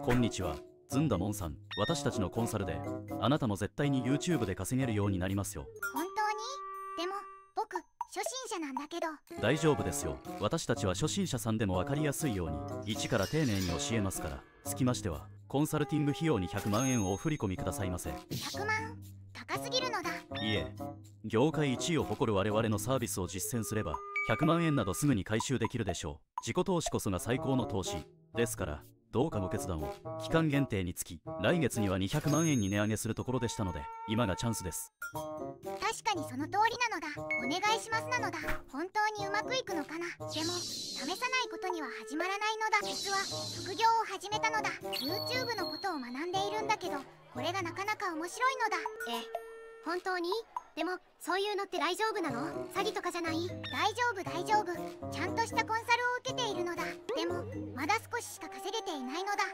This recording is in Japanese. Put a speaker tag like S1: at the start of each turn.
S1: こんにちは、ずんだもんさん。私たちのコンサルであなたも絶対に YouTube で稼げるようになりますよ。
S2: 本当に？でも僕初心者なんだけど。
S1: 大丈夫ですよ。私たちは初心者さんでも分かりやすいように一から丁寧に教えますから。つきましてはコンサルティング費用に100万円をお振り込みくださいませ。
S2: 100万？高すぎるのだ。
S1: いえ、業界1位を誇る我々のサービスを実践すれば100万円などすぐに回収できるでしょう。自己投資こそが最高の投資ですから、どうかご決断を。期間限定につき来月には200万円に値上げするところでしたので、今がチャンスです。
S2: 確かにその通りなのだ。お願いしますなのだ。本当にうまくいくのかな。でも試さないことには始まらないのだ。実は副業を始めたのだ。 YouTube のことを学んでいるんだけど、これがなかなか面白いのだ。
S3: 本当に？でもそういうのって大丈夫なの？詐欺とかじゃない？
S2: 大丈夫大丈夫。ちゃんとしたコンサルを受けているのだ。でもまだ少ししか稼げていないのだ。